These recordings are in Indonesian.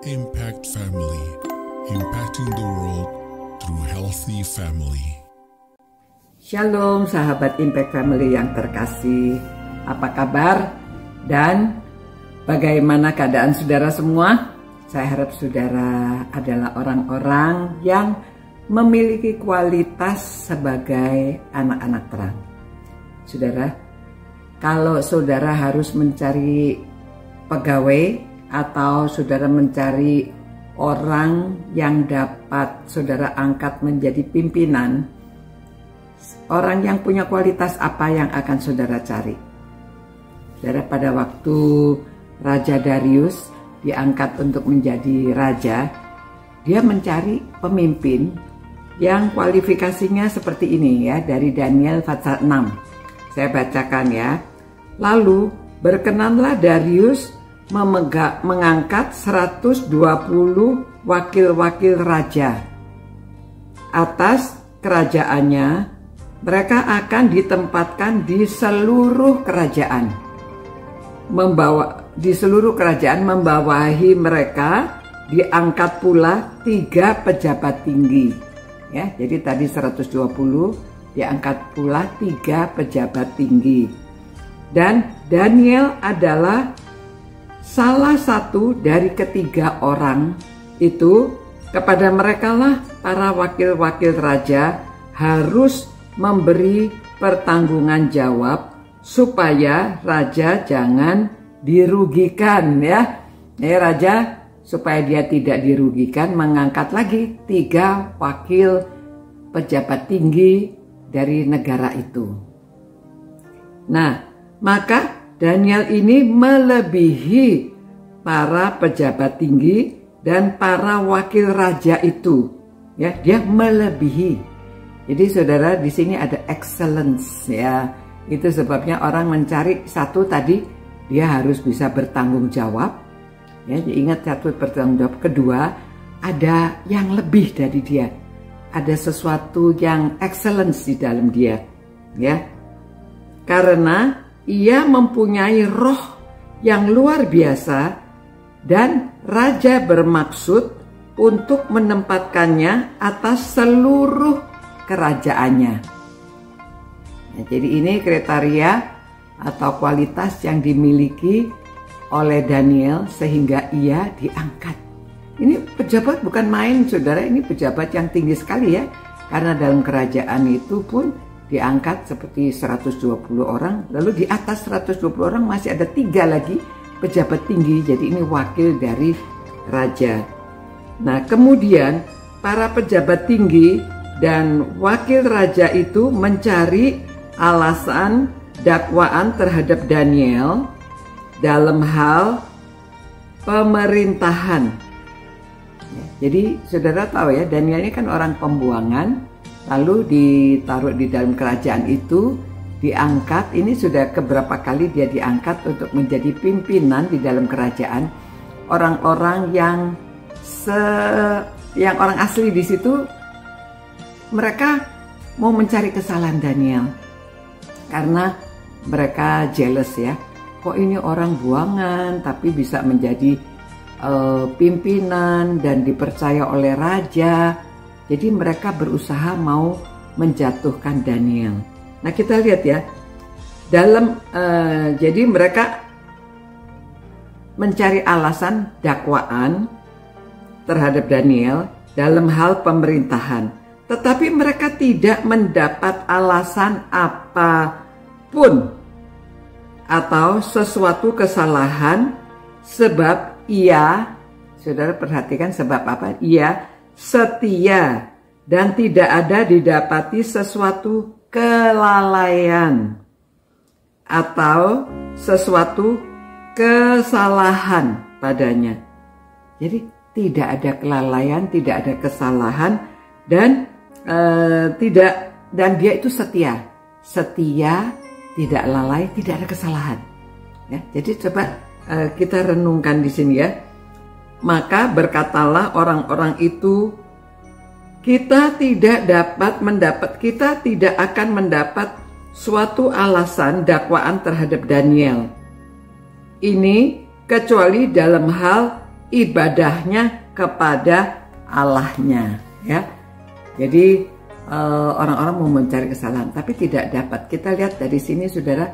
Impact Family, impacting the world through healthy family. Shalom sahabat Impact Family yang terkasih, apa kabar dan bagaimana keadaan saudara semua? Saya harap saudara adalah orang-orang yang memiliki kualitas sebagai anak-anak terang. Saudara, kalau saudara harus mencari pegawai atau saudara mencari orang yang dapat saudara angkat menjadi pimpinan, orang yang punya kualitas apa yang akan saudara cari? Saudara, pada waktu Raja Darius diangkat untuk menjadi raja, dia mencari pemimpin yang kualifikasinya seperti ini ya, dari Daniel pasal 6. Saya bacakan ya. Lalu berkenanlah Darius mengangkat 120 wakil-wakil raja atas kerajaannya. Mereka akan ditempatkan di seluruh kerajaan, membawahi mereka. Diangkat pula 3 pejabat tinggi ya. Jadi tadi 120, diangkat pula 3 pejabat tinggi. Dan Daniel adalah salah satu dari ketiga orang itu. Kepada merekalah para wakil-wakil raja harus memberi pertanggungan jawab supaya raja jangan dirugikan ya. Raja supaya dia tidak dirugikan mengangkat lagi 3 wakil pejabat tinggi dari negara itu. Nah, maka Daniel ini melebihi para pejabat tinggi dan para wakil raja itu. Ya, dia melebihi. Jadi saudara, di sini ada excellence ya. Itu sebabnya orang mencari satu tadi, dia harus bisa bertanggung jawab. Ya, ingat satu bertanggung jawab. Kedua, ada yang lebih dari dia. Ada sesuatu yang excellence di dalam dia. Ya. Karena ia mempunyai roh yang luar biasa dan raja bermaksud untuk menempatkannya atas seluruh kerajaannya. Nah, jadi ini kriteria atau kualitas yang dimiliki oleh Daniel sehingga ia diangkat. Ini pejabat bukan main saudara, ini pejabat yang tinggi sekali ya. Karena dalam kerajaan itu pun diangkat seperti 120 orang, lalu di atas 120 orang masih ada 3 lagi pejabat tinggi, jadi ini wakil dari raja. Nah, kemudian para pejabat tinggi dan wakil raja itu mencari alasan dakwaan terhadap Daniel dalam hal pemerintahan. Jadi saudara tahu ya, Daniel ini kan orang pembuangan, lalu ditaruh di dalam kerajaan itu, diangkat. Ini sudah keberapa kali dia diangkat untuk menjadi pimpinan di dalam kerajaan. Orang-orang yang orang asli di situ, mereka mau mencari kesalahan Daniel karena mereka jealous ya. Kok ini orang buangan tapi bisa menjadi pimpinan dan dipercaya oleh raja. Jadi mereka berusaha mau menjatuhkan Daniel. Nah, kita lihat ya, jadi mereka mencari alasan dakwaan terhadap Daniel dalam hal pemerintahan. Tetapi mereka tidak mendapat alasan apapun atau sesuatu kesalahan, sebab ia, saudara perhatikan sebab apa? Ia setia dan tidak ada didapati sesuatu kelalaian atau sesuatu kesalahan padanya. Jadi tidak ada kelalaian, tidak ada kesalahan, dan dia itu setia, tidak lalai, tidak ada kesalahan. Ya, jadi coba kita renungkan di sini ya. Maka berkatalah orang-orang itu, kita tidak akan mendapat suatu alasan dakwaan terhadap Daniel ini kecuali dalam hal ibadahnya kepada Allahnya, ya. Jadi orang-orang mau mencari kesalahan tapi tidak dapat. Kita lihat dari sini, saudara,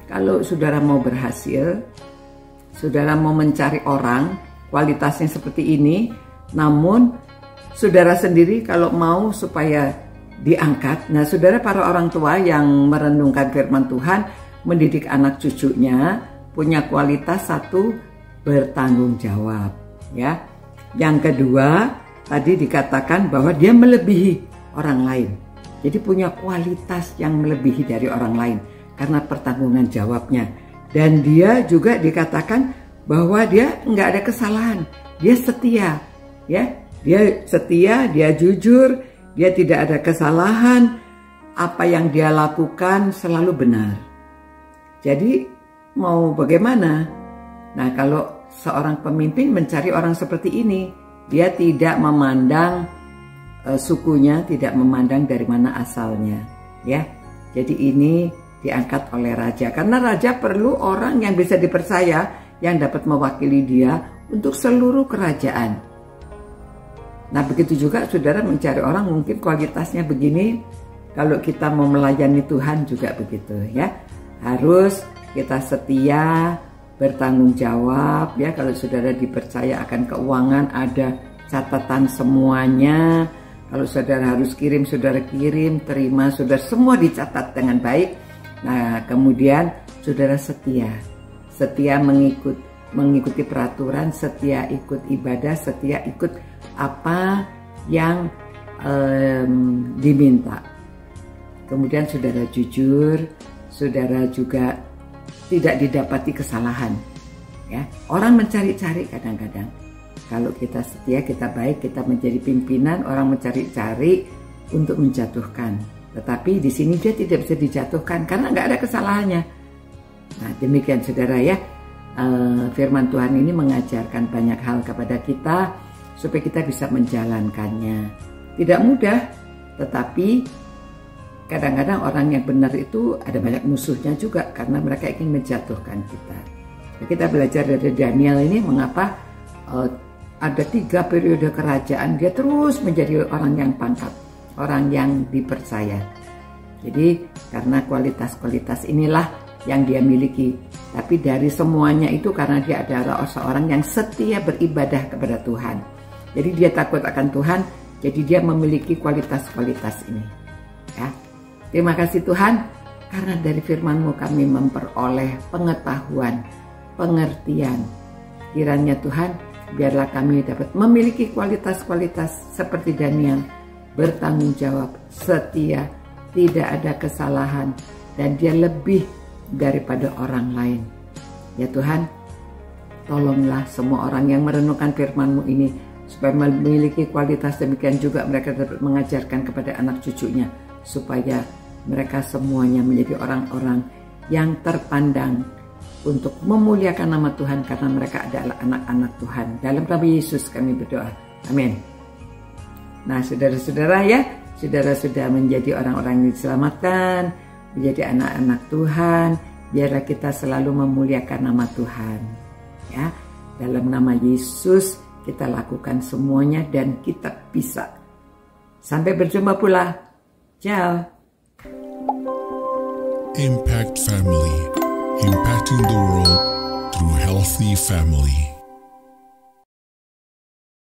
kalau saudara mau berhasil, saudara mau mencari orang kualitasnya seperti ini, namun saudara sendiri kalau mau supaya diangkat, nah saudara, para orang tua yang merenungkan firman Tuhan, mendidik anak cucunya, punya kualitas satu, bertanggung jawab, ya. Yang kedua, tadi dikatakan bahwa dia melebihi orang lain. Jadi punya kualitas yang melebihi dari orang lain karena pertanggungan jawabnya. Dan dia juga dikatakan bahwa dia nggak ada kesalahan, dia setia, ya. Dia setia, dia jujur, dia tidak ada kesalahan, apa yang dia lakukan selalu benar. Jadi mau bagaimana? Nah, kalau seorang pemimpin mencari orang seperti ini, dia tidak memandang sukunya, tidak memandang dari mana asalnya, ya. Jadi ini diangkat oleh raja, karena raja perlu orang yang bisa dipercaya, yang dapat mewakili dia untuk seluruh kerajaan. Nah, begitu juga saudara mencari orang, mungkin kualitasnya begini, kalau kita mau melayani Tuhan juga begitu, ya. Harus kita setia, bertanggung jawab, ya. Kalau saudara dipercaya akan keuangan, ada catatan semuanya. Kalau saudara harus kirim, saudara kirim, terima, saudara semua dicatat dengan baik. Nah, kemudian saudara setia mengikuti peraturan, setia ikut ibadah, setia ikut apa yang diminta. Kemudian saudara jujur, saudara juga tidak didapati kesalahan, ya. Orang mencari-cari kadang-kadang. Kalau kita setia, kita baik, kita menjadi pimpinan, orang mencari-cari untuk menjatuhkan. Tetapi di sini dia tidak bisa dijatuhkan karena nggak ada kesalahannya. Nah, demikian saudara, ya. Firman Tuhan ini mengajarkan banyak hal kepada kita supaya kita bisa menjalankannya. Tidak mudah, tetapi kadang-kadang orang yang benar itu ada banyak musuhnya juga karena mereka ingin menjatuhkan kita. Nah, kita belajar dari Daniel ini mengapa ada 3 periode kerajaan dia terus menjadi orang yang pangkat, orang yang dipercaya. Jadi karena kualitas-kualitas inilah yang dia miliki. Tapi dari semuanya itu karena dia adalah seorang yang setia beribadah kepada Tuhan. Jadi dia takut akan Tuhan, jadi dia memiliki kualitas-kualitas ini, ya. Terima kasih Tuhan, karena dari firman-Mu kami memperoleh pengetahuan, pengertian. Kiranya Tuhan, biarlah kami dapat memiliki kualitas-kualitas seperti Daniel, bertanggung jawab, setia, tidak ada kesalahan, dan dia lebih daripada orang lain. Ya Tuhan, tolonglah semua orang yang merenungkan firman-Mu ini supaya memiliki kualitas demikian juga mereka dapat mengajarkan kepada anak cucunya supaya mereka semuanya menjadi orang-orang yang terpandang untuk memuliakan nama Tuhan karena mereka adalah anak-anak Tuhan. Dalam nama Yesus kami berdoa. Amin. Nah, saudara-saudara, ya, saudara sudah menjadi orang-orang yang diselamatkan, menjadi anak-anak Tuhan. Biarlah kita selalu memuliakan nama Tuhan, ya. Dalam nama Yesus kita lakukan semuanya dan kita bisa. Sampai berjumpa pula. Ciao. Impact Family, impacting the world through healthy family.